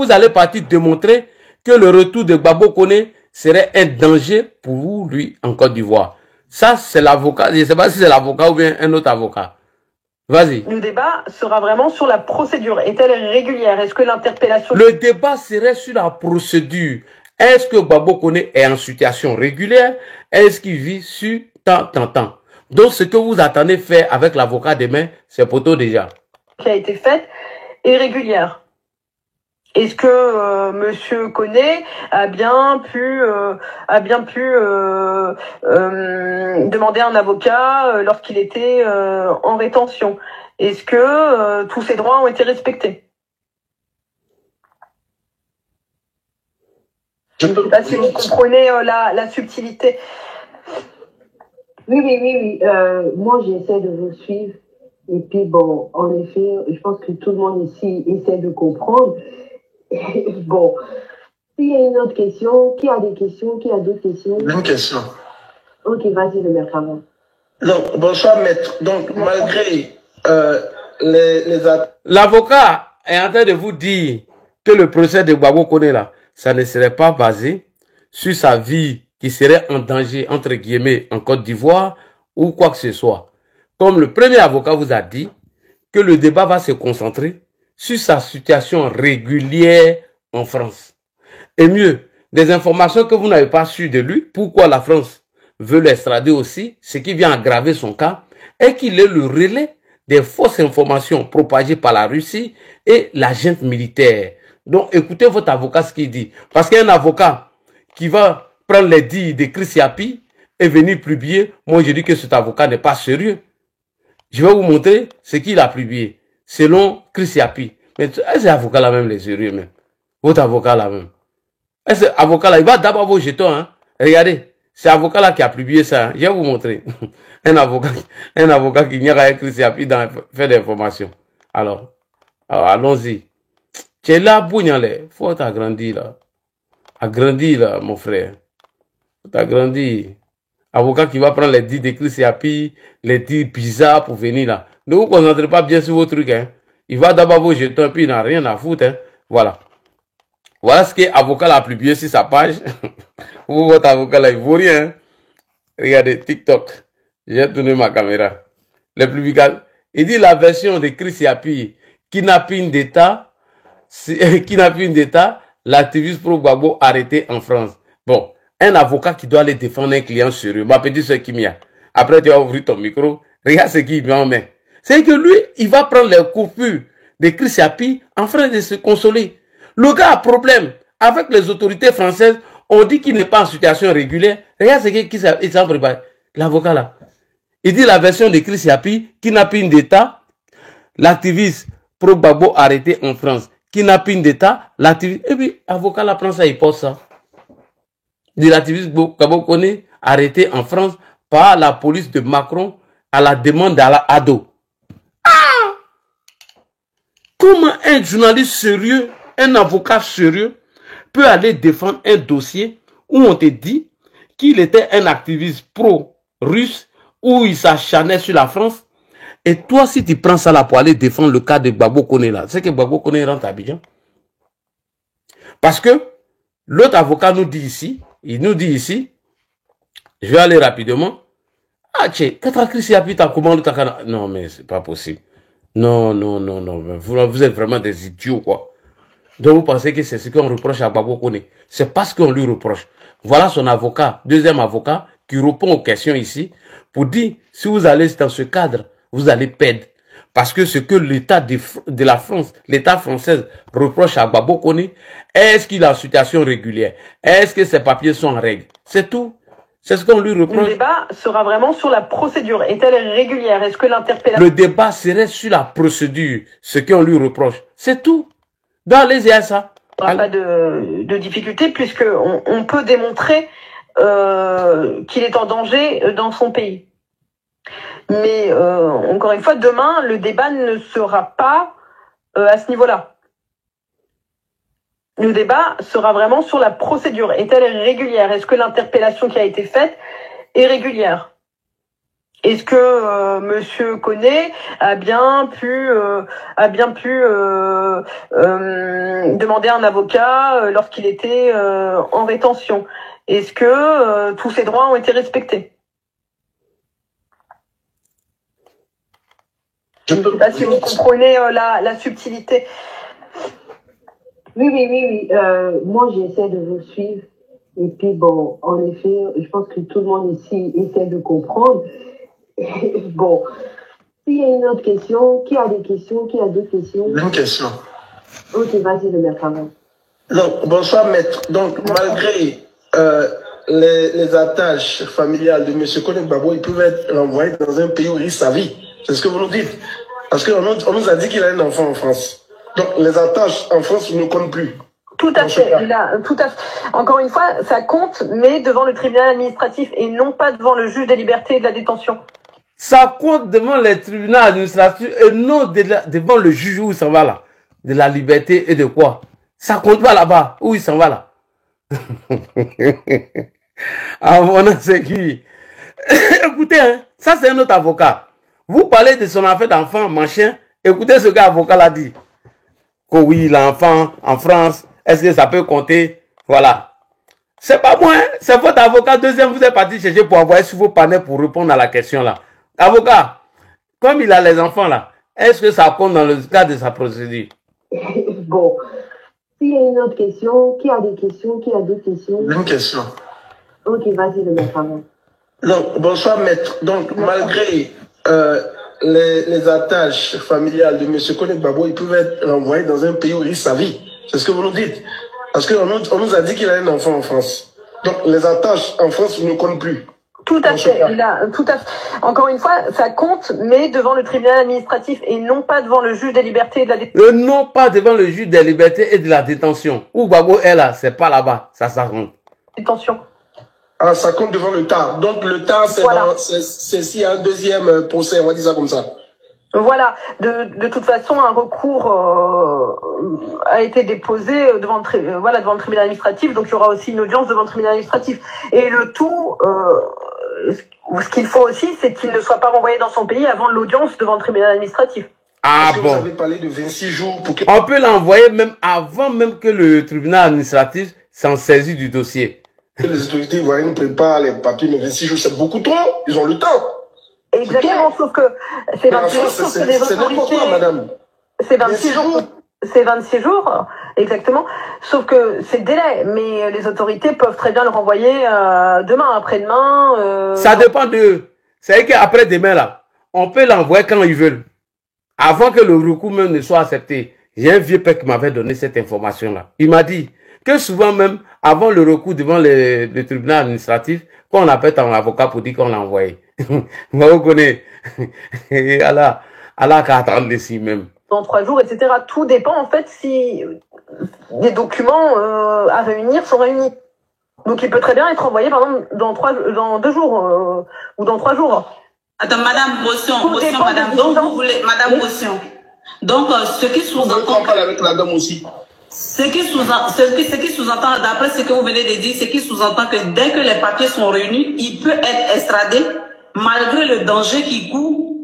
vous allez partir démontrer que le retour de Gbagbo Koné serait un danger pour lui en Côte d'Ivoire? Ça, c'est l'avocat. Je ne sais pas si c'est l'avocat ou bien un autre avocat. Vas-y. Le débat sera vraiment sur la procédure. Est-elle régulière? Est-ce que l'interpellation... Le débat serait sur la procédure. Est-ce que Gbagbo Koné est en situation régulière? Est-ce qu'il vit sur tant? Donc, ce que vous attendez faire avec l'avocat demain, c'est poteau déjà. Qui a été faite est régulière. Est-ce que Monsieur Koné a bien pu demander un avocat lorsqu'il était en rétention? Est-ce que tous ses droits ont été respectés? Je ne sais pas si vous comprenez la subtilité. Oui. Moi, j'essaie de vous suivre. Et puis, bon, en effet, je pense que tout le monde ici essaie de comprendre. Bon, s'il y a une autre question, qui a des questions, qui a d'autres questions? Une question. Ok, vas-y, le maître avant. Donc, bonsoir, maître. Donc, malgré l'avocat est en train de vous dire que le procès de Gbagbo Koné, là, ça ne serait pas basé sur sa vie qui serait en danger, entre guillemets, en Côte d'Ivoire ou quoi que ce soit. Comme le premier avocat vous a dit que le débat va se concentrer sur sa situation régulière en France. Et mieux, des informations que vous n'avez pas su de lui, pourquoi la France veut l'extrader aussi, ce qui vient aggraver son cas, est qu'il est le relais des fausses informations propagées par la Russie et la junte militaire. Donc, écoutez votre avocat ce qu'il dit. Parce qu'un avocat qui va prendre les dires de Chris Yapi et venir publier, moi je dis que cet avocat n'est pas sérieux. Je vais vous montrer ce qu'il a publié, selon Chris Yapi. Mais est-ce avocat là même les sérieux même? Votre avocat là même. Est-ce avocat là, il va d'abord vos jetons, hein? Regardez, c'est avocat là qui a publié ça. Hein? Je vais vous montrer. un avocat qui n'y a rien Chris Yapi dans fait des informations. Alors allons-y. Tu es là, Bougnalé. Faut t'agrandir là. Agrandir là, mon frère. Faut t'agrandir. Avocat qui va prendre les dits de Chris Yapi, les dits bizarres pour venir là. Ne vous concentrez pas bien sur vos trucs. Hein. Il va d'abord vous jeter et puis il n'a rien à foutre. Hein. Voilà. Voilà ce que l'avocat a publié sur sa page. Vous, votre avocat là, il vaut rien. Hein. Regardez, TikTok. J'ai tourné ma caméra. Les publications. Il dit la version de Chris Yapi, kidnapping d'État, l'activiste pro Gbagbo arrêté en France. Bon. Un avocat qui doit aller défendre un client sérieux. Ma petite soeur Kimia. Après, tu vas ouvrir ton micro. Regarde ce qu'il met en main. C'est que lui, il va prendre les coupures de Chris Yapi en train de se consoler. Le gars a problème. Avec les autorités françaises, on dit qu'il n'est pas en situation régulière. Regarde ce qu'il s'en prépare. L'avocat là. Il dit la version de Chris Yapi, kidnapping d'État, l'activiste pro Gbagbo arrêté en France. Kidnapping d'État, l'activiste. Et puis, l'avocat là prend ça, il pose ça. De l'activiste Gbagbo Koné arrêté en France par la police de Macron à la demande d'Ado. Ah! Comment un journaliste sérieux, un avocat sérieux peut aller défendre un dossier où on te dit qu'il était un activiste pro-russe où il s'acharnait sur la France et toi si tu prends ça là pour aller défendre le cas de Gbagbo Koné là, c'est que Gbagbo Koné rentre à Abidjan. Parce que l'autre avocat nous dit ici, il nous dit ici, je vais aller rapidement. Ah, tché, quand Chris Yapi t'a commandé ta canne. Non, mais c'est pas possible. Non. Vous êtes vraiment des idiots, quoi. Donc vous pensez que c'est ce qu'on reproche à Gbagbo Koné. C'est pas ce qu'on lui reproche. Voilà son avocat, deuxième avocat, qui répond aux questions ici, pour dire, si vous allez dans ce cadre, vous allez perdre. Parce que ce que l'État de la France, l'État français reproche à Gbagbo Koné, est-ce qu'il est en situation régulière? Est-ce que ses papiers sont en règle? C'est tout. C'est ce qu'on lui reproche. Le débat sera vraiment sur la procédure. Est-elle régulière? Est-ce que l'interpellation... Le débat serait sur la procédure, ce qu'on lui reproche. C'est tout. Dans les ça. Il n'y aura pas de difficulté puisqu'on peut démontrer qu'il est en danger dans son pays. Mais encore une fois, demain, le débat ne sera pas à ce niveau-là. Le débat sera vraiment sur la procédure. Est-elle régulière? Est-ce que l'interpellation qui a été faite est régulière? Est-ce que Monsieur Koné a bien pu demander un avocat lorsqu'il était en rétention? Est-ce que tous ses droits ont été respectés? Je ne sais pas si vous comprenez la subtilité. Oui. Moi, j'essaie de vous suivre. Et puis, bon, en effet, je pense que tout le monde ici essaie de comprendre. Bon, s'il y a une autre question, qui a des questions, qui a d'autres questions? Une question. Ok, vas-y, le maître avant. Donc, bonsoir, maître. Donc, malgré les attaches familiales de M. Koné Gbagbo, il peut être renvoyé dans un pays où il risque sa vie. C'est ce que vous nous dites. Parce qu'on nous a dit qu'il a un enfant en France. Donc, les attaches en France ne comptent plus. Tout à fait. Encore une fois, ça compte, mais devant le tribunal administratif et non pas devant le juge des libertés et de la détention. Ça compte devant les tribunaux administratifs et non devant le juge où il s'en va là. De la liberté et de quoi? Ça compte pas là-bas. Où il s'en va là? Ah, mon c'est qui? Écoutez, hein, ça c'est un autre avocat. Vous parlez de son affaire d'enfant, machin. Écoutez ce qu'avocat l'a dit. Que oui, l'enfant en France, est-ce que ça peut compter? Voilà. C'est pas moi, hein? C'est votre avocat. Deuxième, vous êtes parti chercher pour envoyer sur vos panels pour répondre à la question là. Avocat, comme il a les enfants là, est-ce que ça compte dans le cadre de sa procédure? Bon, s'il y a une autre question, qui a des questions, qui a d'autres questions? Une question. Ok, vas-y, le maître avant. Donc, bonsoir, maître. Donc, malgré les attaches familiales de M. Koné Gbagbo, il peut être renvoyé dans un pays où il risque sa vie. C'est ce que vous nous dites. Parce qu'on nous a dit qu'il a un enfant en France. Donc, les attaches en France ne comptent plus. Tout à fait. Encore une fois, ça compte, mais devant le tribunal administratif et non pas devant le juge des libertés et de la détention. Non pas devant le juge des libertés et de la détention. Où Gbagbo est là, c'est pas là-bas. Ça compte. Détention. Ah, ça compte devant le TAR. Donc, le TAR, c'est voilà. S'il y a un deuxième procès, on va dire ça comme ça. Voilà. De toute façon, un recours a été déposé devant le tribunal administratif. Donc, il y aura aussi une audience devant le tribunal administratif. Et le tout, ce qu'il faut aussi, c'est qu'il ne soit pas renvoyé dans son pays avant l'audience devant le tribunal administratif. Ah bon. Vous avez parlé de 26 jours pour que... On peut l'envoyer même avant même que le tribunal administratif s'en saisisse du dossier. Les autorités ivoiriennes préparent les papiers de 26 jours, c'est beaucoup trop. Ils ont le temps. Exactement, sauf que c'est 26 jours, sauf que les autorités... madame. C'est 26 jours. C'est 26 jours, exactement. Sauf que c'est le délai, mais les autorités peuvent très bien le renvoyer demain, après-demain. Ça dépend d'eux. C'est qu'après demain, là, on peut l'envoyer quand ils veulent. Avant que le recours même ne soit accepté. J'ai un vieux père qui m'avait donné cette information-là. Il m'a dit que souvent même, avant le recours devant le tribunal administratif, quand on appelle ton avocat pour dire qu'on l'a envoyé. Vous connaissez. Allah qu'à attendre ici même. Dans 3 jours, etc. Tout dépend en fait si les documents à réunir sont réunis. Donc il peut très bien être envoyé par exemple dans 2 jours ou dans 3 jours. Attends, Madame Motion, Madame. Donc vous voulez, Madame Motion. Donc ce qui sous-entend. avec la dame aussi. Ce qui sous-entend, d'après ce que vous venez de dire, ce qui sous-entend que dès que les papiers sont réunis, il peut être extradé malgré le danger qu'il court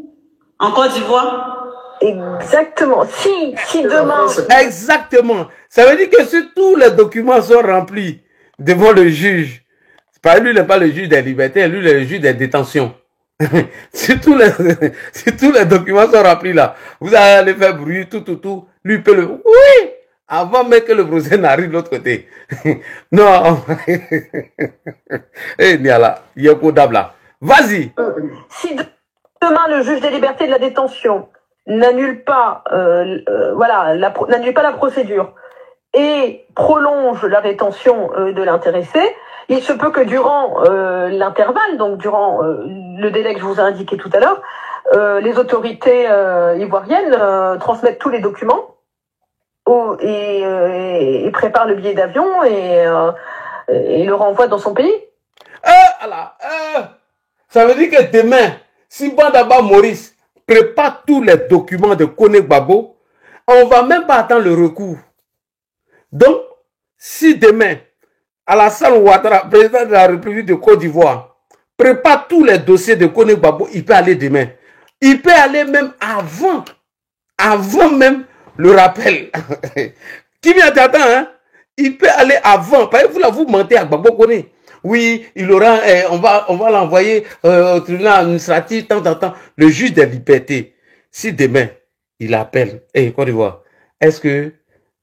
en Côte d'Ivoire. Exactement. Si demain... Exactement. Ça veut dire que si tous les documents sont remplis devant le juge, lui n'est pas le juge des libertés, lui est le juge des détentions. si tous les documents sont remplis là, vous allez aller faire bruit, tout, lui peut le... Oui! Avant même que le procès n'arrive de l'autre côté. Non. Eh, Niala, Yoko Dabla. Vas-y. Si demain le juge des libertés et de la détention n'annule pas, n'annule pas la procédure et prolonge la rétention de l'intéressé, il se peut que durant l'intervalle, donc durant le délai que je vous ai indiqué tout à l'heure, les autorités ivoiriennes transmettent tous les documents et prépare le billet d'avion et le renvoie dans son pays. Ça veut dire que demain, si Bandaba Maurice prépare tous les documents de Koné Gbagbo, on ne va même pas attendre le recours. Donc, si demain, Alassane Ouattara, président de la République de Côte d'Ivoire, prépare tous les dossiers de Kone Gbagbo, il peut aller demain. Il peut aller même avant même le rappel. Qui vient t'attendre, hein? Il peut aller avant. Parce que vous là, vous mentez à Gbagbo Kone. Oui, il aura, on va l'envoyer au tribunal administratif, tant. Le juge des libertés, si demain, il appelle, Côte d'Ivoire, est-ce que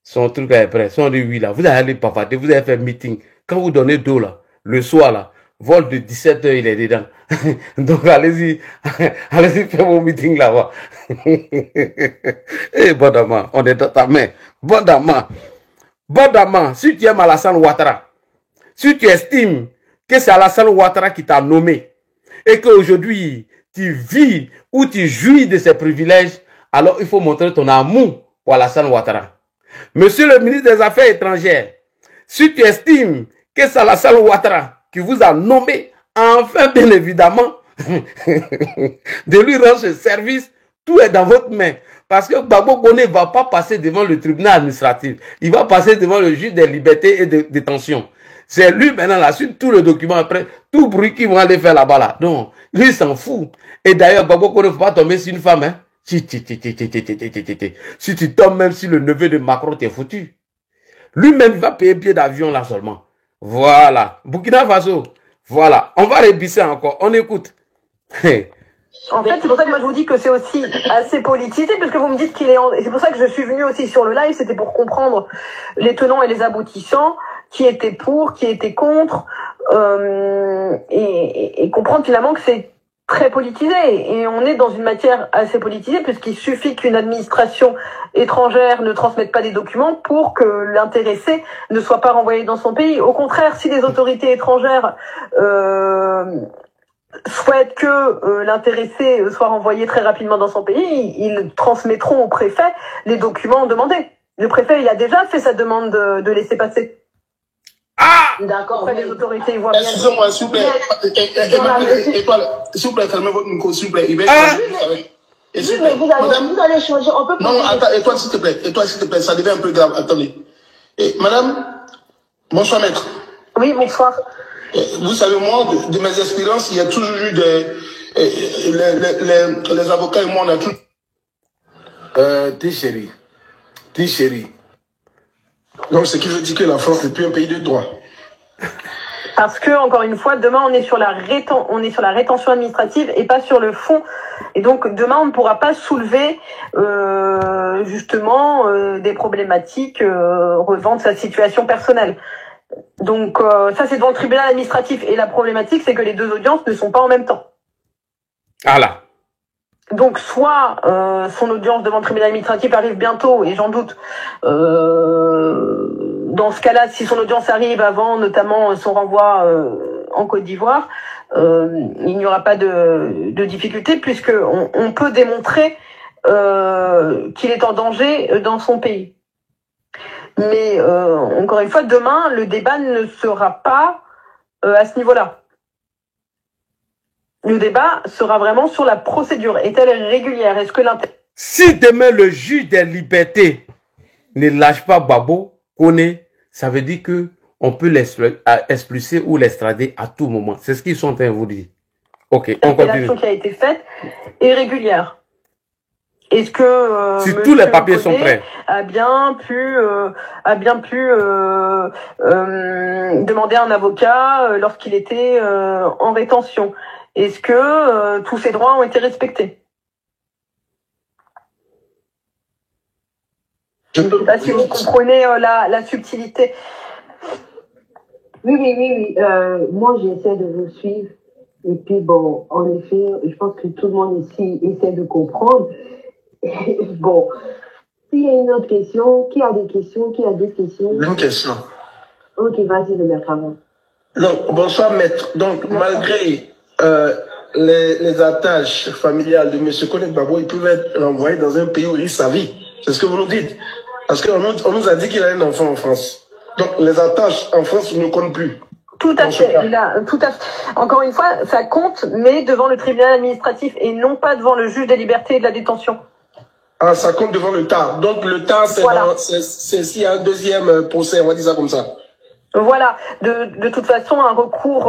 son truc est prêt? Si on dit oui, là, vous allez aller papater, vous allez faire meeting. Quand vous donnez d'eau, là, le soir, là, vol de 17 h, il est dedans. Donc, allez-y faire vos meetings là-bas. Bodama, on est dans ta main. Bodama, si tu aimes Alassane Ouattara, si tu estimes que c'est Alassane Ouattara qui t'a nommé et qu'aujourd'hui tu vis ou tu jouis de ses privilèges, alors il faut montrer ton amour pour Alassane Ouattara. Monsieur le ministre des Affaires étrangères, si tu estimes que c'est Alassane Ouattara qui vous a nommé, enfin bien évidemment, de lui rendre ce service, tout est dans votre main. Parce que Gbagbo Kone ne va pas passer devant le tribunal administratif. Il va passer devant le juge des libertés et de détention. C'est lui maintenant la suite, tout le document après, tout bruit qu'ils vont aller faire là-bas là. Donc, lui s'en fout. Et d'ailleurs, Gbagbo Kone ne faut pas tomber sur une femme. Hein. Si tu tombes même sur le neveu de Macron, t'es foutu. Lui-même va payer pied d'avion là seulement. Voilà. Burkina Faso. Voilà. On va rébisser encore. On écoute. En fait, c'est pour ça que moi je vous dis que c'est aussi assez politisé, parce que vous me dites qu'il est et c'est pour ça que je suis venue aussi sur le live, c'était pour comprendre les tenants et les aboutissants, qui étaient pour, qui étaient contre, et comprendre finalement que c'est très politisé. Et on est dans une matière assez politisée, puisqu'il suffit qu'une administration étrangère ne transmette pas des documents pour que l'intéressé ne soit pas renvoyé dans son pays. Au contraire, si les autorités étrangères souhaitent que l'intéressé soit renvoyé très rapidement dans son pays, ils transmettront au préfet les documents demandés. Le préfet, il a déjà fait sa demande de laisser passer. Ah! D'accord. Après, les autorités, ils voient bien. Excusez-moi, s'il vous plaît. S'il vous plaît, fermez votre micro, s'il vous plaît. Il va vous allez changer. On peut pas. Non, attends, et toi, s'il te plaît, ça devient un peu grave. Attendez. Madame, bonsoir, maître. Oui, bonsoir. Vous savez, moi, de mes expériences, il y a toujours eu les avocats et moi, on a toujours... T'es chéri. Donc, ce qui veut dire que la France n'est plus un pays de droit. Parce que, encore une fois, demain, on est sur la rétention administrative et pas sur le fond. Et donc, demain, on ne pourra pas soulever, justement, des problématiques relevant de sa situation personnelle. Donc, ça, c'est devant le tribunal administratif. Et la problématique, c'est que les deux audiences ne sont pas en même temps. Ah là. Donc, soit son audience devant le tribunal administratif arrive bientôt, et j'en doute. Dans ce cas-là, si son audience arrive avant, notamment son renvoi en Côte d'Ivoire, il n'y aura pas de difficulté, puisque on peut démontrer qu'il est en danger dans son pays. Mais encore une fois, demain, le débat ne sera pas à ce niveau-là. Le débat sera vraiment sur la procédure. Est-elle régulière? Est-ce que si demain le juge des libertés ne lâche pas Gbagbo Kone, ça veut dire que on peut l'expulser ou l'extrader à tout moment. C'est ce qu'ils sont en train de vous dire. Ok, on continue. L'action qui a été faite est régulière. Est-ce que si tous les papiers sont prêts, a bien pu demander un avocat lorsqu'il était en rétention? Est-ce que tous ses droits ont été respectés? Je ne sais pas si vous comprenez la subtilité. Oui. Moi, j'essaie de vous suivre. Et puis, bon, en effet, je pense que tout le monde ici essaie de comprendre. Bon, s'il y a une autre question, qui a des questions? Qui a d'autres questions? Une question. Ok, vas-y, le maître avant. Donc, bonsoir, maître. Donc, malgré les attaches familiales de M. Kone Gbagbo, il peut être renvoyé dans un pays où il risque sa vie. C'est ce que vous nous dites. Parce qu'on nous a dit qu'il a un enfant en France. Donc, les attaches en France ne comptent plus. Tout à fait. Encore une fois, ça compte, mais devant le tribunal administratif et non pas devant le juge des libertés et de la détention. Ah, ça compte devant le TAR. Donc, le TAR, c'est voilà. S'il y a un deuxième procès, on va dire ça comme ça. Voilà, de toute façon, un recours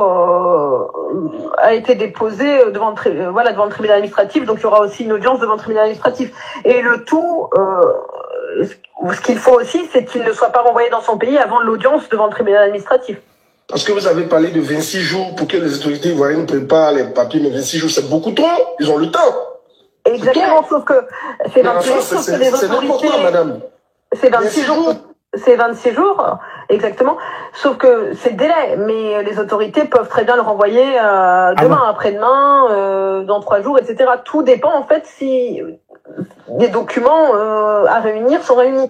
a été déposé devant le tribunal administratif, donc il y aura aussi une audience devant le tribunal administratif. Et le tout, ce qu'il faut aussi, c'est qu'il ne soit pas renvoyé dans son pays avant l'audience devant le tribunal administratif. Parce que vous avez parlé de 26 jours pour que les autorités ivoiriennes préparent les papiers, mais 26 jours, c'est beaucoup trop. Ils ont le temps. Exactement, sauf que c'est 26 jours, sauf que les autorités... madame. C'est 26 jours. C'est 26 jours, exactement. Sauf que c'est le délai, mais les autorités peuvent très bien le renvoyer demain, après-demain, dans 3 jours, etc. Tout dépend en fait si les documents à réunir sont réunis.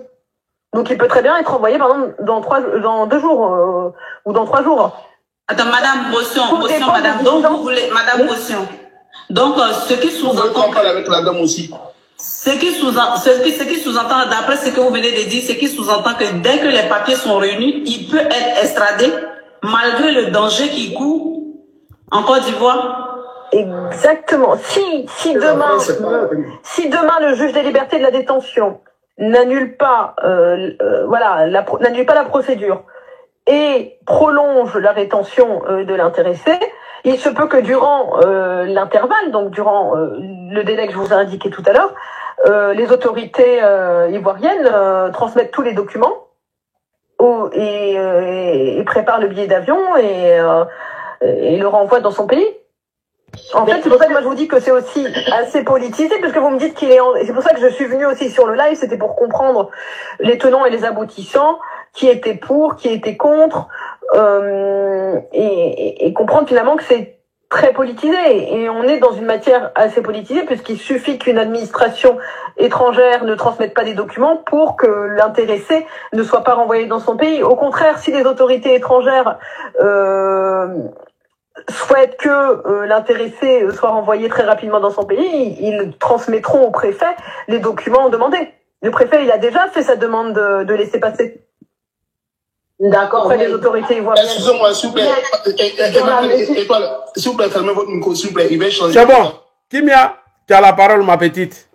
Donc il peut très bien être renvoyé par exemple dans 2 jours ou dans 3 jours. Attends, Madame Bossion, Madame, donc vous voulez, Madame Bossion. Donc ce qui sous-entend. Avec la dame aussi. Ce qui sous-entend, d'après ce que vous venez de dire, ce qui sous-entend que dès que les papiers sont réunis, il peut être extradé malgré le danger qu'il court en Côte d'Ivoire. Exactement. Si demain le juge des libertés de la détention n'annule pas, n'annule pas la procédure et prolonge la rétention de l'intéressé, il se peut que durant l'intervalle, donc durant le délai que je vous ai indiqué tout à l'heure, les autorités ivoiriennes transmettent tous les documents et préparent le billet d'avion et le renvoient dans son pays. En fait, c'est pour ça que moi je vous dis que c'est aussi assez politisé, parce que vous me dites qu'il est c'est pour ça que je suis venue aussi sur le live, c'était pour comprendre les tenants et les aboutissants, qui était pour, qui était contre, et comprendre finalement que c'est très politisé. Et on est dans une matière assez politisée, puisqu'il suffit qu'une administration étrangère ne transmette pas des documents pour que l'intéressé ne soit pas renvoyé dans son pays. Au contraire, si les autorités étrangères souhaitent que l'intéressé soit renvoyé très rapidement dans son pays, ils transmettront au préfet les documents demandés. Le préfet, il a déjà fait sa demande de laisser passer. D'accord. Auprès des autorités ivoiriennes. Excusez-moi, s'il vous plaît. S'il vous plaît, fermez votre micro, s'il vous plaît. Il va changer. C'est bon. Kimia, tu as la parole, ma petite.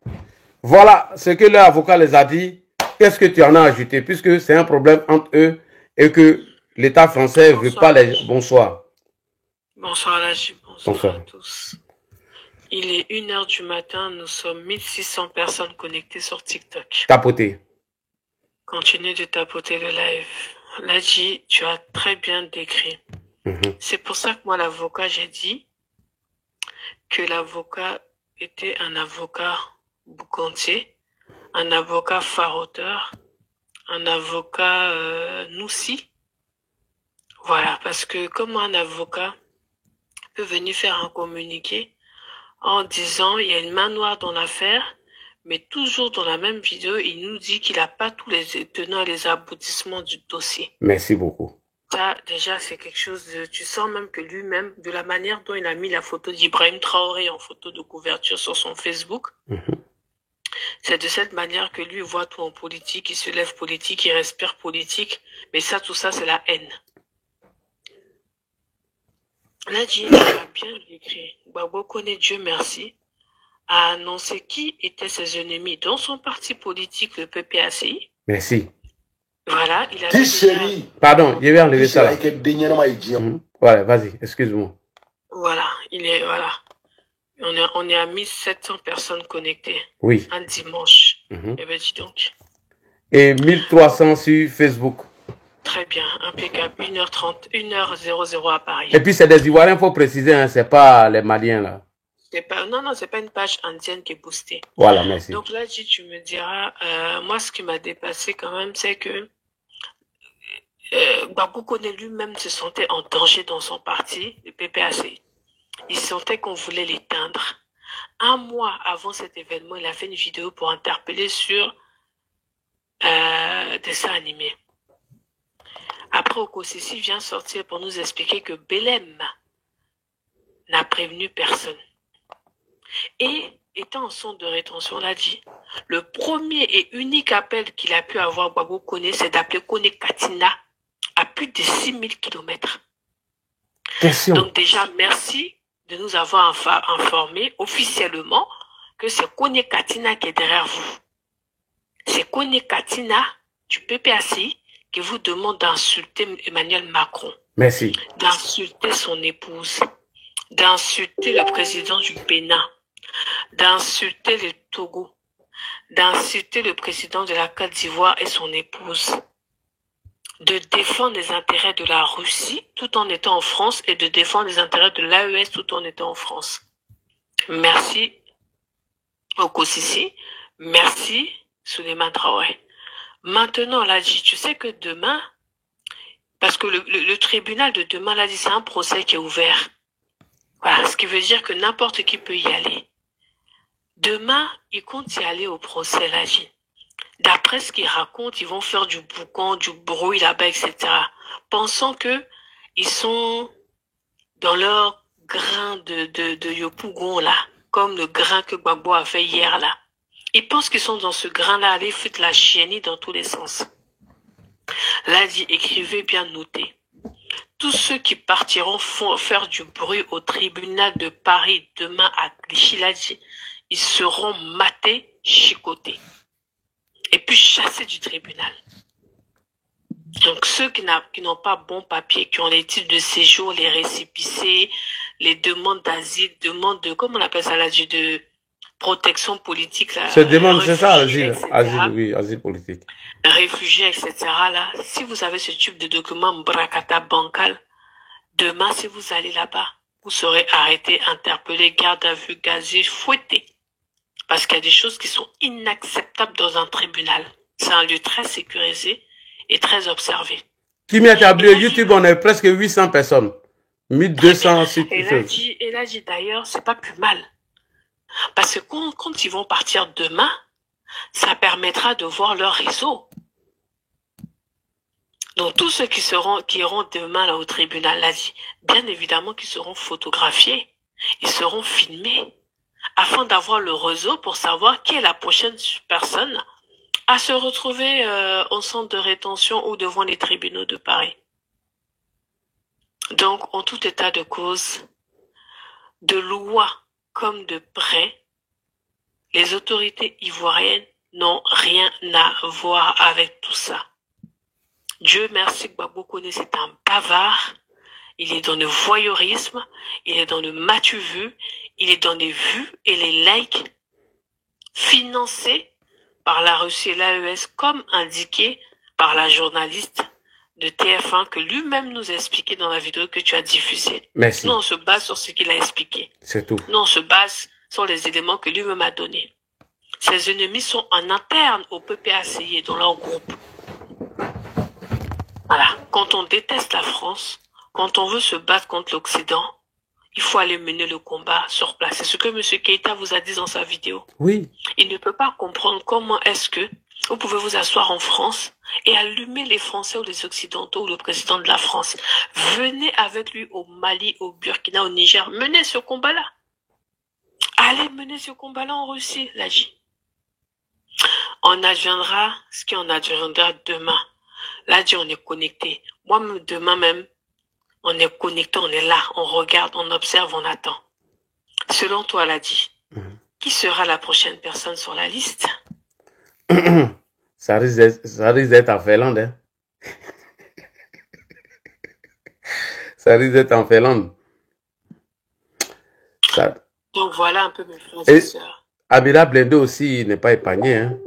Voilà ce que l'avocat les a dit. Qu'est-ce que tu en as ajouté? Puisque c'est un problème entre eux et que l'État français ne veut pas les... Bonsoir. Bonsoir Laji, bonsoir à tous. Il est 1h du matin, nous sommes 1600 personnes connectées sur TikTok. Tapoter. Continue de tapoter le live. Laji, tu as très bien décrit. C'est pour ça que moi, l'avocat, j'ai dit que l'avocat était un avocat boucantier, un avocat faroteur, un avocat noussi. Voilà, parce que comment un avocat peut venir faire un communiqué en disant il y a une main noire dans l'affaire, mais toujours dans la même vidéo, il nous dit qu'il n'a pas tous les tenants et les aboutissements du dossier. Merci beaucoup. Ça, déjà, c'est quelque chose de... Tu sens même que lui-même, de la manière dont il a mis la photo d'Ibrahim Traoré en photo de couverture sur son Facebook, c'est de cette manière que lui voit tout en politique, il se lève politique, il respire politique, mais ça, tout ça, c'est la haine. Là, Dieu a bien écrit. Gbagbo connaît Dieu merci, a annoncé qui étaient ses ennemis dans son parti politique, le PPACI. Merci. Voilà, il a dit... Pardon, je vais enlever ça là. Voilà, vas-y, excuse-moi. Voilà, il est... Voilà. On est à 1700 personnes connectées. Oui. Un dimanche. Eh bien, dis donc. Et 1300 sur Facebook. Très bien, impeccable. 1h30, 1h00 à Paris. Et puis c'est des Ivoiriens, il faut préciser, hein, c'est pas les Maliens là. Non, c'est pas une page indienne qui est boostée. Voilà, merci. Donc là, tu me diras, moi ce qui m'a dépassé quand même, c'est que Gbagbo Koné lui-même se sentait en danger dans son parti, le PPAC. Il sentait qu'on voulait l'éteindre. Un mois avant cet événement, il a fait une vidéo pour interpeller sur dessins animés. Après, Okosisi vient sortir pour nous expliquer que Belém n'a prévenu personne. Et, étant en centre de rétention, on l'a dit, le premier et unique appel qu'il a pu avoir Gbagbo Koné, c'est d'appeler Koné Katina à plus de 6000 km. Question. Donc déjà, merci de nous avoir informé officiellement que c'est Koné Katina qui est derrière vous. C'est Koné Katina du PPACI qui vous demande d'insulter Emmanuel Macron, Merci. d'insulter son épouse, d'insulter le président du Bénin, d'insulter le Togo, d'insulter le président de la Côte d'Ivoire et son épouse, de défendre les intérêts de la Russie tout en étant en France et de défendre les intérêts de l'AES tout en étant en France. Merci Okosisi, merci Souleymane Traoré. Maintenant, là, tu sais que demain, parce que le tribunal de demain, là, dit c'est un procès qui est ouvert. Voilà, ce qui veut dire que n'importe qui peut y aller. Demain, ils comptent y aller au procès, là, d'après ce qu'ils racontent, ils vont faire du boucan, du bruit là-bas, etc. Pensant que ils sont dans leur grain de Yopougon, là, comme le grain que Gbagbo a fait hier, là. Ils pensent qu'ils sont dans ce grain-là, aller foutre la chiennie dans tous les sens. Là, dit, écrivez bien, notez. Tous ceux qui partiront faire du bruit au tribunal de Paris demain à Clichy, là, dit, ils seront matés, chicotés. Et puis chassés du tribunal. Donc ceux qui n'ont pas bon papier, qui ont les titres de séjour, les récépissés, les demandes d'asile, demandes de, comment on appelle ça là, de protection politique. Là, c'est ça, asile, oui, asile politique. Réfugiés, etc. Là, si vous avez ce type de document bracata bancal, demain, si vous allez là-bas, vous serez arrêté, interpellé, garde à vue, gazé, fouetté. Parce qu'il y a des choses qui sont inacceptables dans un tribunal. C'est un lieu très sécurisé et très observé. Qui m'a établi YouTube, on est presque 800 personnes. 1200 sites. Et là, d'ailleurs, c'est pas plus mal. Parce que quand ils vont partir demain, ça permettra de voir leur réseau. Donc, tous ceux qui iront demain là, au tribunal, là, bien évidemment qu'ils seront photographiés. Ils seront filmés. Afin d'avoir le réseau pour savoir qui est la prochaine personne à se retrouver au centre de rétention ou devant les tribunaux de Paris. Donc, en tout état de cause, de loin comme de près, les autorités ivoiriennes n'ont rien à voir avec tout ça. Dieu merci, Gbagbo Koné, c'est un bavard. Il est dans le voyeurisme, il est dans le matu vu, il est dans les vues et les likes financés par la Russie et l'AES, comme indiqué par la journaliste de TF1 que lui-même nous a expliqué dans la vidéo que tu as diffusée. Merci. Nous, on se base sur ce qu'il a expliqué. C'est tout. Nous, on se base sur les éléments que lui-même a donnés. Ses ennemis sont en interne au PPACI, dans leur groupe. Voilà. Quand on déteste la France, quand on veut se battre contre l'Occident, il faut aller mener le combat sur place. C'est ce que M. Keïta vous a dit dans sa vidéo. Oui. Il ne peut pas comprendre comment est-ce que vous pouvez vous asseoir en France et allumer les Français ou les Occidentaux ou le président de la France. Venez avec lui au Mali, au Burkina, au Niger. Menez ce combat-là. Allez mener ce combat-là en Russie, là. On adviendra ce qui en adviendra demain. Là, on est connecté. Moi, demain même, on est connecté, on est là, on regarde, on observe, on attend. Selon toi, Ladi, qui sera la prochaine personne sur la liste? Ça risque d'être en Finlande. Hein? Ça risque d'être en Finlande. Ça... Donc voilà un peu mes frères et sœurs. Abila Blende aussi n'est pas épargné. Hein?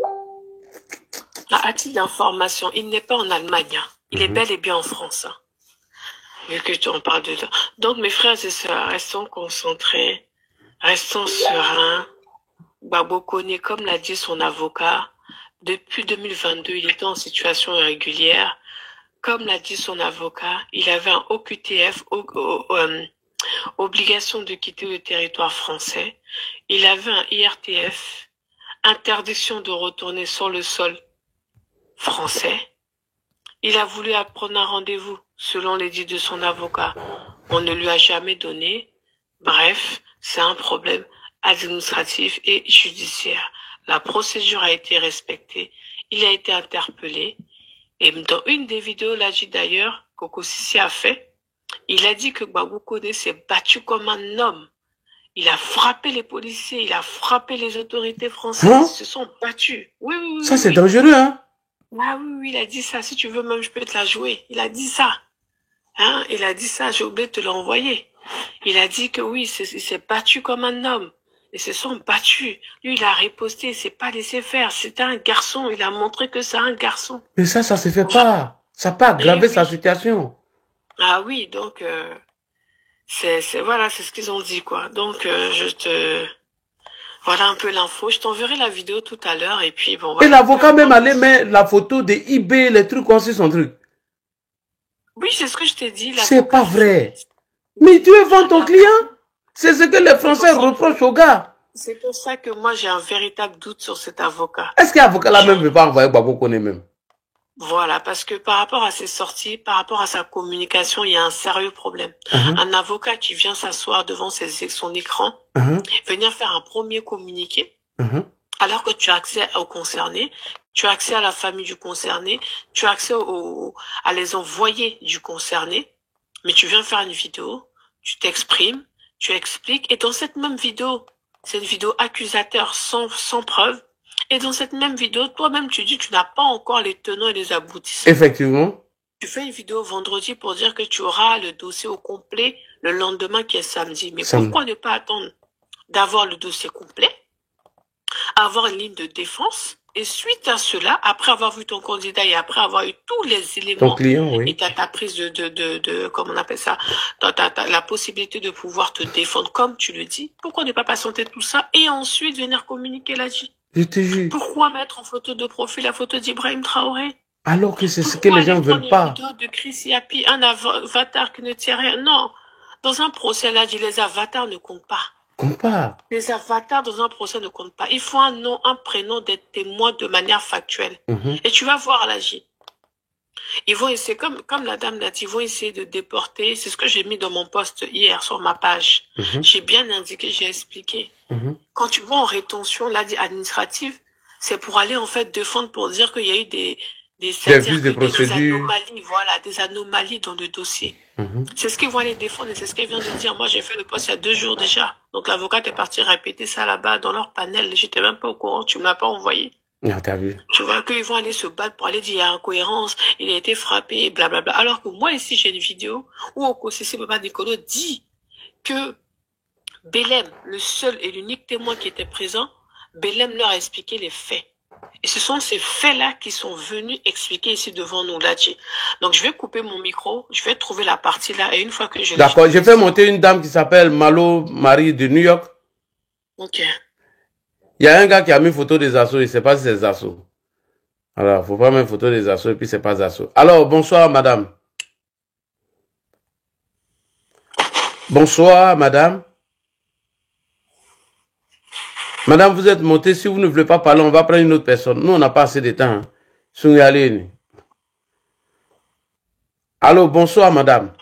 À titre d'information, il n'est pas en Allemagne. Hein. Il est bel et bien en France. Hein. Vu que on parle de ça. Donc mes frères et sœurs, restons concentrés, restons sereins. Gbagbo Koné, comme l'a dit son avocat, depuis 2022, il était en situation irrégulière. Comme l'a dit son avocat, il avait un OQTF, obligation de quitter le territoire français. Il avait un IRTF, interdiction de retourner sur le sol français. Il a voulu prendre un rendez-vous, selon les dits de son avocat. On ne lui a jamais donné. Bref, c'est un problème administratif et judiciaire. La procédure a été respectée. Il a été interpellé. Et dans une des vidéos, là, d'ailleurs, qu'Okosisi a fait, il a dit que Gbagbo Koné s'est battu comme un homme. Il a frappé les policiers, il a frappé les autorités françaises. Ils se sont battus. Oui. Ça, c'est dangereux, hein? Ah oui, oui, il a dit ça. Si tu veux même, je peux te la jouer. Il a dit ça. Hein? Il a dit ça, j'ai oublié de te l'envoyer. Il a dit que oui, il s'est battu comme un homme. Ils se sont battus. Lui, il a riposté, il s'est pas laissé faire. C'était un garçon. Il a montré que c'est un garçon. Mais ça se fait pas. Ça peut aggraver sa situation. Ah oui, donc, voilà, c'est ce qu'ils ont dit, quoi. Donc, voilà un peu l'info. Je t'enverrai la vidéo tout à l'heure et puis bon. Voilà. Et l'avocat même allait mettre la photo de eBay, les trucs comme son truc. Oui, c'est ce que je t'ai dit. C'est pas vrai. Mais tu veux vendre ton client? C'est ce que les Français reprochent aux gars. C'est pour ça que moi, j'ai un véritable doute sur cet avocat. Est-ce que l'avocat là même ne veut pas envoyer Gbagbo Koné même? Voilà, parce que par rapport à ses sorties, par rapport à sa communication, il y a un sérieux problème. Un avocat qui vient s'asseoir devant son écran, venir faire un premier communiqué, alors que tu as accès aux concernés, tu as accès à la famille du concerné, tu as accès à les envoyés du concerné, mais tu viens faire une vidéo, tu t'exprimes, tu expliques, et dans cette même vidéo, c'est une vidéo accusateur sans preuve, et dans cette même vidéo, toi-même, tu dis que tu n'as pas encore les tenants et les aboutissants. Effectivement. Tu fais une vidéo vendredi pour dire que tu auras le dossier au complet le lendemain qui est samedi. Mais pourquoi ne pas attendre d'avoir le dossier complet, avoir une ligne de défense, et suite à cela, après avoir vu ton candidat et après avoir eu tous les éléments, ton client, oui. Et ta prise comment on appelle ça, la possibilité de pouvoir te défendre comme tu le dis, pourquoi ne pas patienter tout ça et ensuite venir communiquer là-dessus? Je te jure. Pourquoi mettre en photo de profil la photo d'Ibrahim Traoré? Alors que c'est ce que les gens ne veulent pas. Une vidéo de Chris Yapi, un avatar qui ne tient rien. Non. Dans un procès, là, les avatars ne comptent pas. Compte pas. Les avatars dans un procès ne comptent pas. Il faut un nom, un prénom d'être témoin de manière factuelle. Et tu vas voir l'agir. Ils vont essayer, comme la dame l'a dit, ils vont essayer de déporter. C'est ce que j'ai mis dans mon post hier sur ma page. J'ai bien indiqué, j'ai expliqué. Quand tu vas en rétention, là, administrative, c'est pour aller, en fait, défendre pour dire qu'il y a eu des anomalies, voilà, des anomalies dans le dossier. C'est ce qu'ils vont aller défendre et c'est ce qu'ils viennent de dire. Moi, j'ai fait le poste il y a 2 jours déjà. Donc, l'avocate est parti répéter ça là-bas dans leur panel. J'étais même pas au courant, tu me l'as pas envoyé. Non, t'as vu. Tu vois qu'ils vont aller se battre pour aller dire il y a incohérence, il a été frappé, blablabla. Alors que moi, ici, j'ai une vidéo où Okosisi Baba Nikolo dit que Belem, le seul et l'unique témoin qui était présent, Belem leur a expliqué les faits. Et ce sont ces faits-là qui sont venus expliquer ici devant nous, Ladji. Donc, je vais couper mon micro, je vais trouver la partie là, et une fois que je... D'accord, je vais monter une dame qui s'appelle Malo Marie de New York. Ok. Il y a un gars qui a mis photo des assos, il ne sait pas si c'est des assos. Alors, il ne faut pas mettre photo des assos et puis c'est pas des assos. Alors, bonsoir, madame. Bonsoir, madame. Madame, vous êtes montée. Si vous ne voulez pas parler, on va prendre une autre personne. Nous, on n'a pas assez de temps. Allô, bonsoir, madame.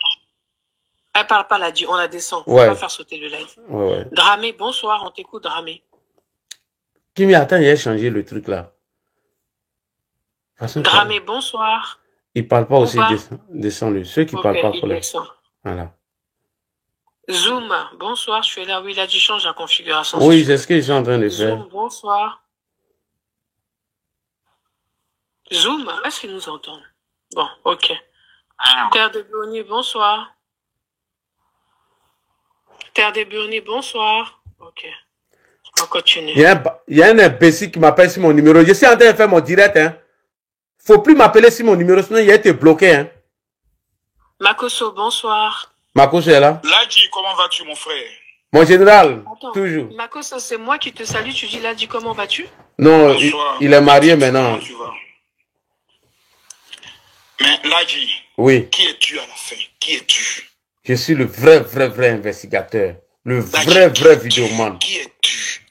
Elle parle pas, Ladji, on la descend. Ouais. On va faire sauter le live. Ouais. Dramé, bonsoir, on t'écoute, Dramé. Kimi, attends, il a changé le truc là. Dramé, bonsoir. Il parle pas aussi, descends-le. Ceux qui parlent pas, pour les... Voilà. Zoom, bonsoir, je suis là. Oui, Ladji, change la configuration. Oui, c'est ce que je suis en train de faire. Zoom, bonsoir. Zoom, est-ce qu'ils nous entendent? Bon, ok. Terre de Burni, bonsoir. Terre de Burni, bonsoir. Ok. On continue. Il y a un imbécile qui m'appelle sur mon numéro. Je suis en train de faire mon direct. Hein. Faut plus m'appeler sur mon numéro, sinon il a été bloqué. Hein. Makoso, bonsoir. Makoso est là. Ladji, comment vas-tu, mon frère? Mon général, attends, toujours. Makoso, c'est moi qui te salue. Tu dis Ladji, comment vas-tu? Non, il est marié maintenant. Tu vas. Mais Ladji, oui. Qui es-tu à la fin? Qui es-tu? Je suis le vrai investigateur. Le vrai vidéoman. Qui es-tu?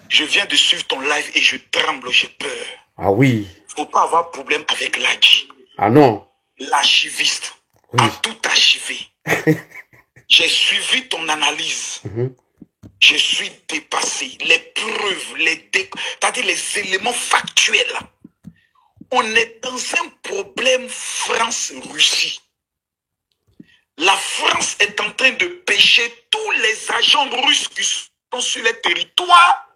Je viens de suivre ton live et je tremble, j'ai peur. Ah oui. Faut pas avoir problème avec Ladji. Ah non. L'archiviste a tout archivé. J'ai suivi ton analyse. Je suis dépassé. Les preuves, c'est-à-dire les éléments factuels. On est dans un problème France-Russie. La France est en train de pêcher tous les agents russes qui sont sur les territoires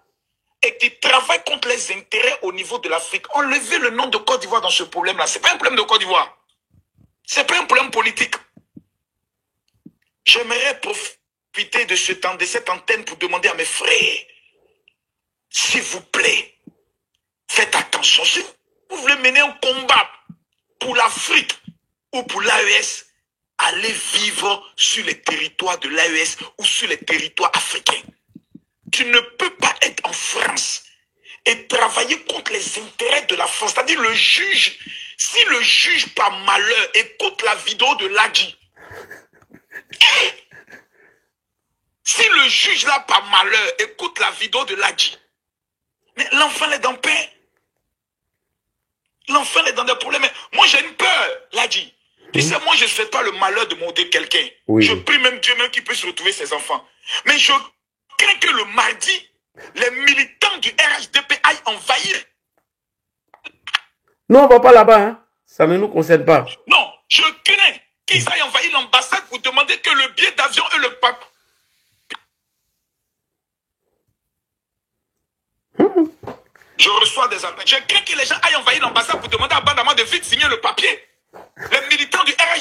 et qui travaillent contre les intérêts au niveau de l'Afrique. Enlevez le nom de Côte d'Ivoire dans ce problème-là. Ce n'est pas un problème de Côte d'Ivoire. Ce n'est pas un problème politique. J'aimerais profiter de ce temps, de cette antenne pour demander à mes frères, s'il vous plaît, faites attention. Si vous voulez mener un combat pour l'Afrique ou pour l'AES, allez vivre sur les territoires de l'AES ou sur les territoires africains. Tu ne peux pas être en France et travailler contre les intérêts de la France. C'est-à-dire le juge, si le juge par malheur écoute la vidéo de Lagui, si le juge là par malheur écoute la vidéo de Lagui, mais l'enfant est dans paix. L'enfant est dans des problèmes. Moi j'ai une peur, Lagui. Tu sais, moi je ne souhaite pas le malheur de maudire quelqu'un. Oui. Je prie même Dieu même qu'il puisse retrouver ses enfants. Mais je crains que le mardi, les militants du RHDP aillent envahir. Non, on ne va pas là-bas, hein. Ça ne nous concerne pas. Non, je crains qu'ils aillent envahir l'ambassade pour demander que le billet d'avion et le papier. Je reçois des appels. Je crains que les gens aillent envahir l'ambassade pour demander à Bandama de vite signer le papier. Les militants du RHDP